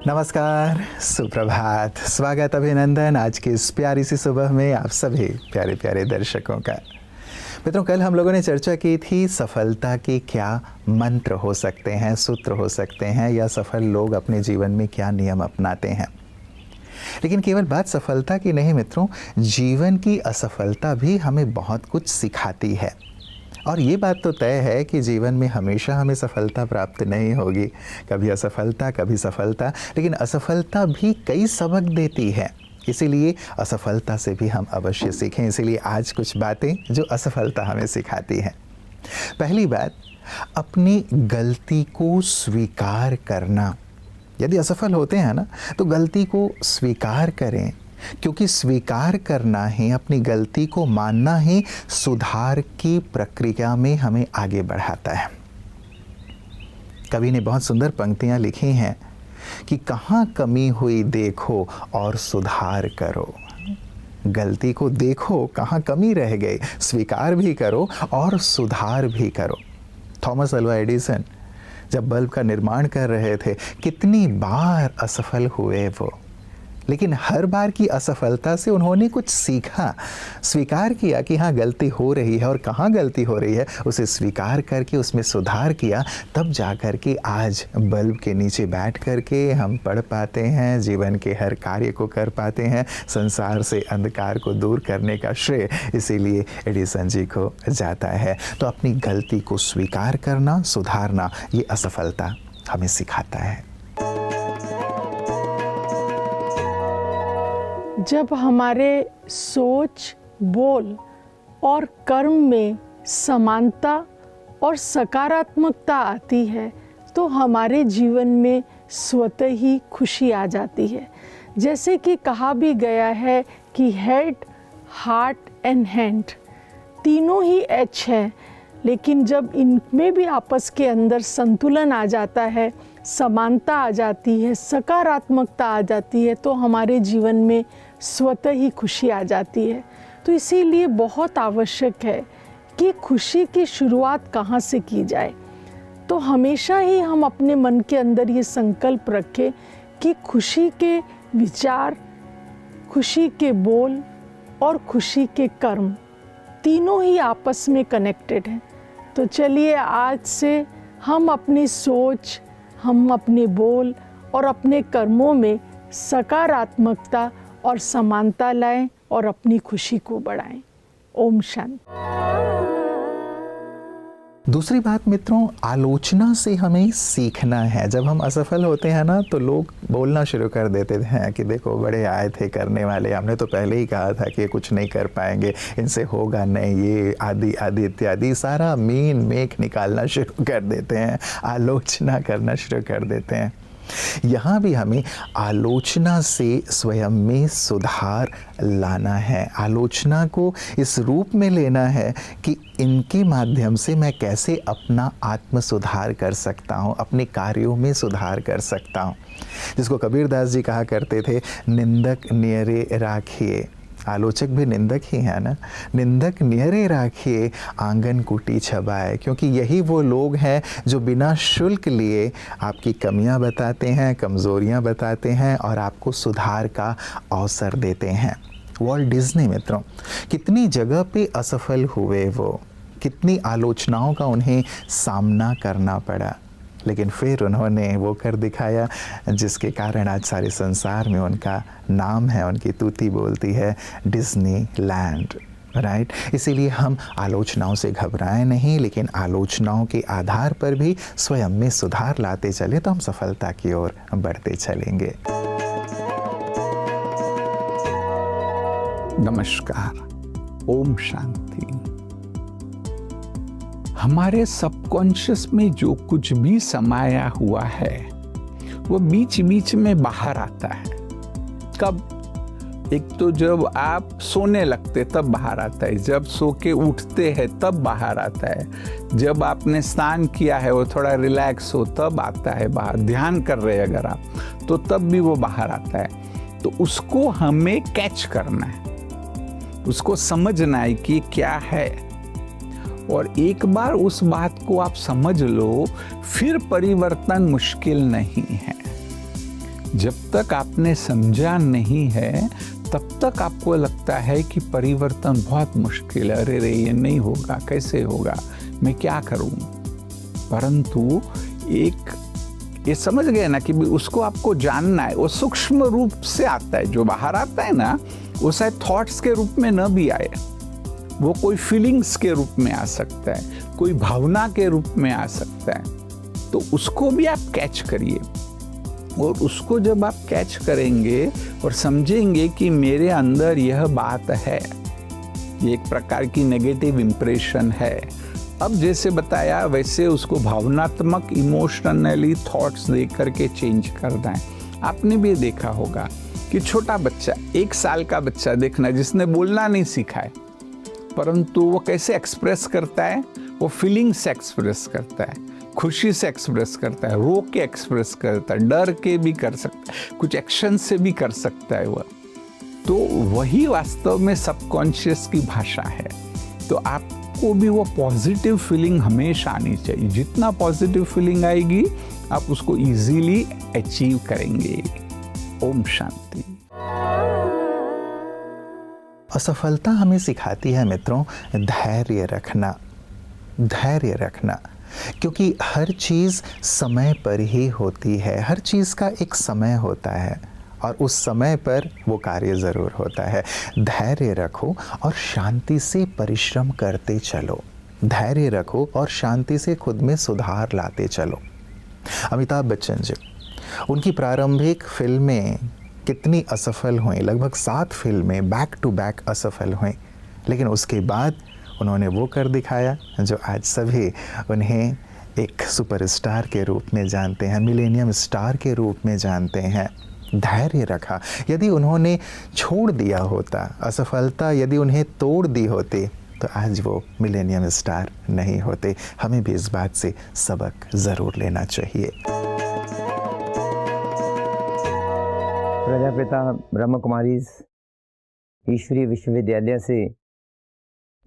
नमस्कार, सुप्रभात, स्वागत, अभिनंदन आज की इस प्यारी सी सुबह में आप सभी प्यारे प्यारे दर्शकों का। मित्रों, कल हम लोगों ने चर्चा की थी सफलता के क्या मंत्र हो सकते हैं, सूत्र हो सकते हैं, या सफल लोग अपने जीवन में क्या नियम अपनाते हैं। लेकिन केवल बात सफलता की नहीं मित्रों, जीवन की असफलता भी हमें बहुत कुछ सिखाती है। और ये बात तो तय है कि जीवन में हमेशा हमें सफलता प्राप्त नहीं होगी, कभी असफलता कभी सफलता, लेकिन असफलता भी कई सबक देती है। इसीलिए असफलता से भी हम अवश्य सीखें। इसीलिए आज कुछ बातें जो असफलता हमें सिखाती हैं। पहली बात, अपनी गलती को स्वीकार करना। यदि असफल होते हैं ना, तो गलती को स्वीकार करें, क्योंकि स्वीकार करना ही, अपनी गलती को मानना ही सुधार की प्रक्रिया में हमें आगे बढ़ाता है। कवि ने बहुत सुंदर पंक्तियां लिखी हैं कि कहाँ कमी हुई देखो और सुधार करो। गलती को देखो, कहाँ कमी रह गई, स्वीकार भी करो और सुधार भी करो। थॉमस अल्वा एडिसन जब बल्ब का निर्माण कर रहे थे, कितनी बार असफल हुए वो, लेकिन हर बार की असफलता से उन्होंने कुछ सीखा, स्वीकार किया कि हाँ गलती हो रही है, और कहाँ गलती हो रही है उसे स्वीकार करके उसमें सुधार किया। तब जा कर के आज बल्ब के नीचे बैठ कर के हम पढ़ पाते हैं, जीवन के हर कार्य को कर पाते हैं। संसार से अंधकार को दूर करने का श्रेय इसीलिए एडिसन जी को जाता है। तो अपनी गलती को स्वीकार करना, सुधारना, ये असफलता हमें सिखाता है। जब हमारे सोच, बोल और कर्म में समानता और सकारात्मकता आती है, तो हमारे जीवन में स्वतः ही खुशी आ जाती है। जैसे कि कहा भी गया है कि हेड, हार्ट एंड हैंड तीनों ही एच है, लेकिन जब इनमें भी आपस के अंदर संतुलन आ जाता है, समानता आ जाती है, सकारात्मकता आ जाती है, तो हमारे जीवन में स्वतः ही खुशी आ जाती है। तो इसीलिए बहुत आवश्यक है कि खुशी की शुरुआत कहाँ से की जाए। तो हमेशा ही हम अपने मन के अंदर ये संकल्प रखें कि खुशी के विचार, खुशी के बोल और खुशी के कर्म तीनों ही आपस में कनेक्टेड हैं। तो चलिए आज से हम अपनी सोच, हम अपने बोल और अपने कर्मों में सकारात्मकता और समानता लाएं और अपनी खुशी को बढ़ाएं। ओम शांति। दूसरी बात मित्रों, आलोचना से हमें सीखना है। जब हम असफल होते हैं ना, तो लोग बोलना शुरू कर देते हैं कि देखो बड़े आए थे करने वाले, हमने तो पहले ही कहा था कि ये कुछ नहीं कर पाएंगे, इनसे होगा नहीं, ये आदि आदि इत्यादि सारा मीन मेख निकालना शुरू कर देते हैं, आलोचना करना शुरू कर देते हैं। यहाँ भी हमें आलोचना से स्वयं में सुधार लाना है। आलोचना को इस रूप में लेना है कि इनके माध्यम से मैं कैसे अपना आत्म सुधार कर सकता हूँ, अपने कार्यों में सुधार कर सकता हूँ। जिसको कबीरदास जी कहा करते थे, निंदक नियरे राखिए। आलोचक भी निंदक ही है ना। निंदक नियरे राखिए, आंगन कुटी छबाए। क्योंकि यही वो लोग हैं जो बिना शुल्क लिए आपकी कमियां बताते हैं, कमज़ोरियां बताते हैं और आपको सुधार का अवसर देते हैं। वॉल्ट डिज्नी मित्रों, कितनी जगह पे असफल हुए वो, कितनी आलोचनाओं का उन्हें सामना करना पड़ा, लेकिन फिर उन्होंने वो कर दिखाया जिसके कारण आज सारे संसार में उनका नाम है, उनकी तूती बोलती है, डिज्नी लैंड, राइट। इसीलिए हम आलोचनाओं से घबराएं नहीं, लेकिन आलोचनाओं के आधार पर भी स्वयं में सुधार लाते चले तो हम सफलता की ओर बढ़ते चलेंगे। नमस्कार, ओम शांति। हमारे सबकॉन्शियस में जो कुछ भी समाया हुआ है वो बीच बीच में बाहर आता है। कब? एक तो जब आप सोने लगते तब बाहर आता है, जब सो के उठते हैं तब बाहर आता है, जब आपने स्नान किया है वो थोड़ा रिलैक्स हो तब आता है बाहर, ध्यान कर रहे हैं अगर आप तो तब भी वो बाहर आता है। तो उसको हमें कैच करना है, उसको समझना है कि क्या है, और एक बार उस बात को आप समझ लो, फिर परिवर्तन मुश्किल नहीं है। जब तक आपने समझा नहीं है तब तक आपको लगता है कि परिवर्तन बहुत मुश्किल है, अरे रे ये नहीं होगा, कैसे होगा, मैं क्या करूं। परंतु ये समझ गए ना कि उसको आपको जानना है। वो सूक्ष्म रूप से आता है, जो बाहर आता है ना वो शायद थॉट्स के रूप में न भी आए, वो कोई फीलिंग्स के रूप में आ सकता है, कोई भावना के रूप में आ सकता है। तो उसको भी आप कैच करिए, और उसको जब आप कैच करेंगे और समझेंगे कि मेरे अंदर यह बात है, ये एक प्रकार की नेगेटिव इम्प्रेशन है, अब जैसे बताया वैसे उसको भावनात्मक इमोशनली थॉट्स दे करके चेंज करना है। आपने भी देखा होगा कि छोटा बच्चा, 1 साल का बच्चा देखना, जिसने बोलना नहीं सीखा है, परंतु वो कैसे एक्सप्रेस करता है, वो फीलिंग से एक्सप्रेस करता है, खुशी से एक्सप्रेस करता है, रो के एक्सप्रेस करता है, डर के भी कर सकता है, कुछ एक्शन से भी कर सकता है वह। तो वही वास्तव में सबकॉन्शियस की भाषा है। तो आपको भी वो पॉजिटिव फीलिंग हमेशा आनी चाहिए। जितना पॉजिटिव फीलिंग आएगी आप उसको इजीली अचीव करेंगे। ओम शांति। असफलता हमें सिखाती है मित्रों धैर्य रखना, धैर्य रखना, क्योंकि हर चीज़ समय पर ही होती है, हर चीज़ का एक समय होता है और उस समय पर वो कार्य ज़रूर होता है। धैर्य रखो और शांति से परिश्रम करते चलो, धैर्य रखो और शांति से खुद में सुधार लाते चलो। अमिताभ बच्चन जी, उनकी प्रारंभिक फिल्में कितनी असफल हुई, लगभग 7 फिल्में बैक टू बैक असफल हुई, लेकिन उसके बाद उन्होंने वो कर दिखाया जो आज सभी उन्हें एक सुपरस्टार के रूप में जानते हैं, मिलेनियम स्टार के रूप में जानते हैं। धैर्य रखा। यदि उन्होंने छोड़ दिया होता, असफलता यदि उन्हें तोड़ दी होती, तो आज वो मिलेनियम स्टार नहीं होते। हमें भी इस बात से सबक ज़रूर लेना चाहिए। प्रजापिता ब्रह्म कुमारी ईश्वरीय विश्वविद्यालय से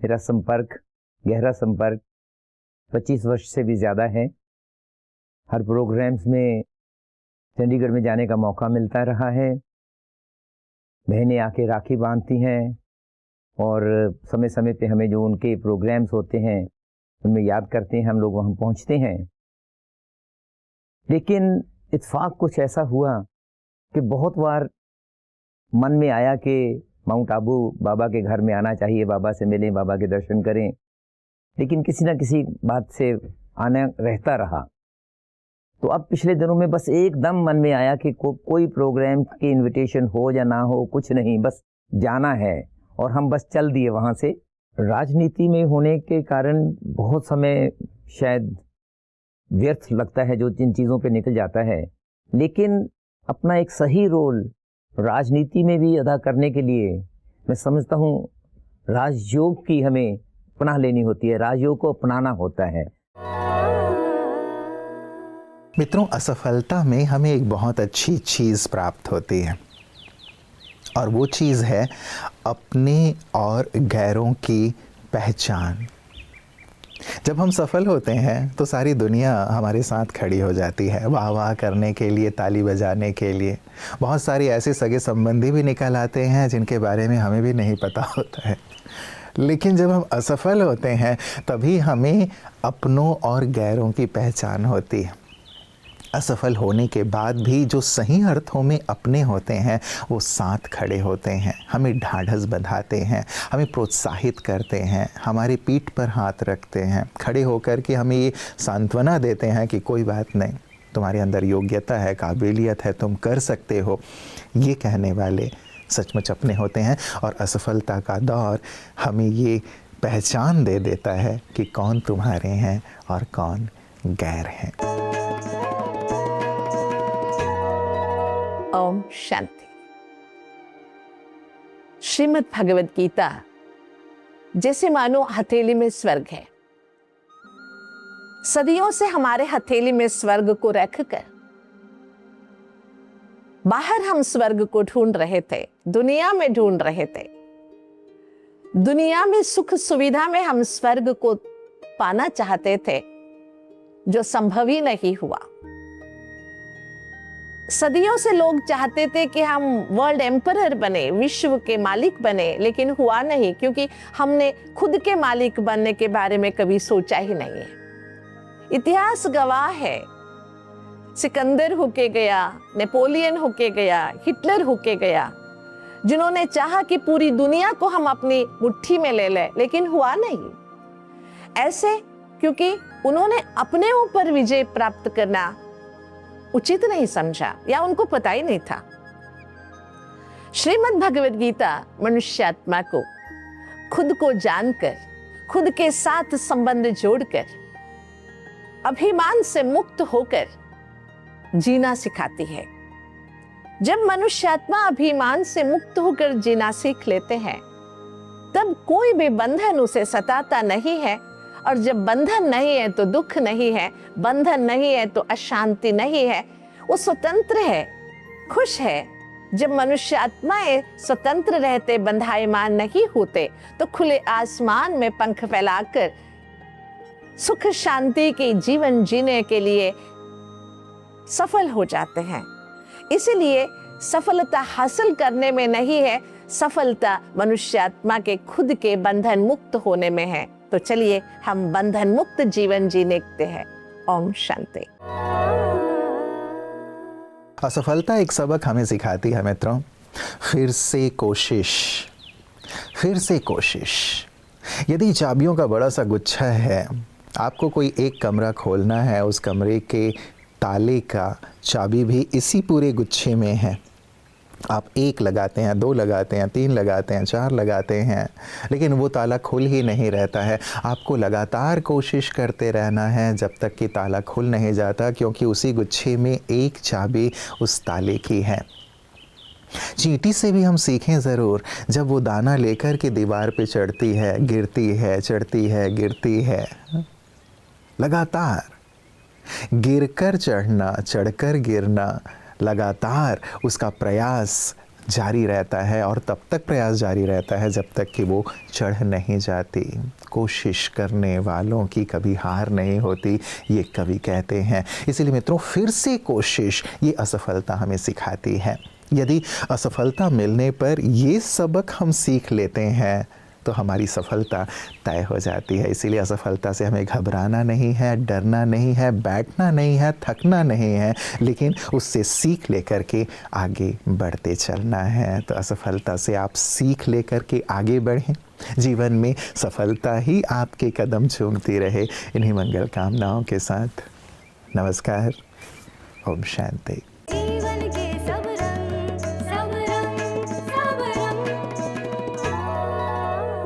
मेरा संपर्क, गहरा संपर्क 25 वर्ष से भी ज़्यादा है। हर प्रोग्राम्स में चंडीगढ़ में जाने का मौका मिलता रहा है। बहनें आके राखी बांधती हैं और समय समय पे हमें जो उनके प्रोग्राम्स होते हैं उनमें याद करते हैं, हम लोग वहाँ पहुँचते हैं। लेकिन इत्तेफाक कुछ ऐसा हुआ कि बहुत बार मन में आया कि माउंट आबू बाबा के घर में आना चाहिए, बाबा से मिलें, बाबा के दर्शन करें, लेकिन किसी न किसी बात से आना रहता रहा। तो अब पिछले दिनों में बस एकदम मन में आया कि कोई प्रोग्राम की इनविटेशन हो या ना हो, कुछ नहीं, बस जाना है, और हम बस चल दिए वहाँ से। राजनीति में होने के कारण बहुत समय शायद व्यर्थ लगता है जो जिन चीज़ों पे निकल जाता है, लेकिन अपना एक सही रोल राजनीति में भी अदा करने के लिए मैं समझता हूँ राजयोग की हमें पनाह लेनी होती है, राजयोग को अपनाना होता है। मित्रों, असफलता में हमें एक बहुत अच्छी चीज़ प्राप्त होती है और वो चीज़ है अपने और गैरों की पहचान। जब हम सफल होते हैं तो सारी दुनिया हमारे साथ खड़ी हो जाती है, वाह वाह करने के लिए, ताली बजाने के लिए। बहुत सारी ऐसे सगे संबंधी भी निकल आते हैं जिनके बारे में हमें भी नहीं पता होता है। लेकिन जब हम असफल होते हैं तभी हमें अपनों और गैरों की पहचान होती है। असफल होने के बाद भी जो सही अर्थों में अपने होते हैं वो साथ खड़े होते हैं, हमें ढाढ़स बंधाते हैं, हमें प्रोत्साहित करते हैं, हमारी पीठ पर हाथ रखते हैं, खड़े होकर के हमें ये सांत्वना देते हैं कि कोई बात नहीं, तुम्हारे अंदर योग्यता है, काबिलियत है, तुम कर सकते हो। ये कहने वाले सचमुच अपने होते हैं। और असफलता का दौर हमें ये पहचान दे देता है कि कौन तुम्हारे हैं और कौन गैर हैं। ओम शांति। श्रीमद् भगवद गीता जैसे मानो हथेली में स्वर्ग है। सदियों से हमारे हथेली में स्वर्ग को रखकर बाहर हम स्वर्ग को ढूंढ रहे थे, दुनिया में ढूंढ रहे थे। दुनिया में सुख सुविधा में हम स्वर्ग को पाना चाहते थे, जो संभव ही नहीं हुआ। सदियों से लोग चाहते थे कि हम वर्ल्ड एम्परर बने, विश्व के मालिक बने, लेकिन हुआ नहीं, क्योंकि हमने खुद के मालिक बनने के बारे में कभी सोचा ही नहीं है। इतिहास गवाह है, सिकंदर होके गया, नेपोलियन होके गया, हिटलर होके गया, जिन्होंने चाहा कि पूरी दुनिया को हम अपनी मुट्ठी में ले लें, लेकिन हुआ नहीं। ऐसे क्योंकि उन्होंने अपने ऊपर विजय प्राप्त करना उचित नहीं समझा, या उनको पता ही नहीं था। श्रीमद् भगवद गीता मनुष्यात्मा को खुद को जानकर, खुद के साथ संबंध जोड़कर, अभिमान से मुक्त होकर जीना सिखाती है। जब मनुष्यात्मा अभिमान से मुक्त होकर जीना सीख लेते हैं, तब कोई भी बंधन उसे सताता नहीं है। और जब बंधन नहीं है तो दुख नहीं है, बंधन नहीं है तो अशांति नहीं है। वो स्वतंत्र है, खुश है। जब मनुष्य आत्माएं स्वतंत्र रहते, बंधायमान नहीं होते, तो खुले आसमान में पंख फैलाकर सुख शांति के जीवन जीने के लिए सफल हो जाते हैं। इसीलिए सफलता हासिल करने में नहीं है, सफलता मनुष्य आत्मा के खुद के बंधन मुक्त होने में है। तो चलिए हम बंधन मुक्त जीवन जीने हैं। ओम शांति। असफलता एक सबक हमें सिखाती है मित्रों, फिर से कोशिश, फिर से कोशिश। यदि चाबियों का बड़ा सा गुच्छा है, आपको कोई एक कमरा खोलना है, उस कमरे के ताले का चाबी भी इसी पूरे गुच्छे में है। आप 1 लगाते हैं, 2 लगाते हैं, 3 लगाते हैं, 4 लगाते हैं, लेकिन वो ताला खुल ही नहीं रहता है। आपको लगातार कोशिश करते रहना है जब तक कि ताला खुल नहीं जाता, क्योंकि उसी गुच्छे में एक चाबी उस ताले की है। चींटी से भी हम सीखें ज़रूर, जब वो दाना लेकर के दीवार पे चढ़ती है, गिरती है, चढ़ती है, गिरती है, लगातार गिरकर चढ़ना, चढ़कर गिरना, लगातार उसका प्रयास जारी रहता है। और तब तक प्रयास जारी रहता है जब तक कि वो चढ़ नहीं जाती। कोशिश करने वालों की कभी हार नहीं होती, ये कवि कहते हैं। इसीलिए मित्रों, फिर से कोशिश, ये असफलता हमें सिखाती है। यदि असफलता मिलने पर ये सबक हम सीख लेते हैं तो हमारी सफलता तय हो जाती है। इसीलिए असफलता से हमें घबराना नहीं है, डरना नहीं है, बैठना नहीं है, थकना नहीं है, लेकिन उससे सीख लेकर के आगे बढ़ते चलना है। तो असफलता से आप सीख लेकर के आगे बढ़ें, जीवन में सफलता ही आपके कदम चूमती रहे। इन्हीं मंगल कामनाओं के साथ नमस्कार। ओम शांति।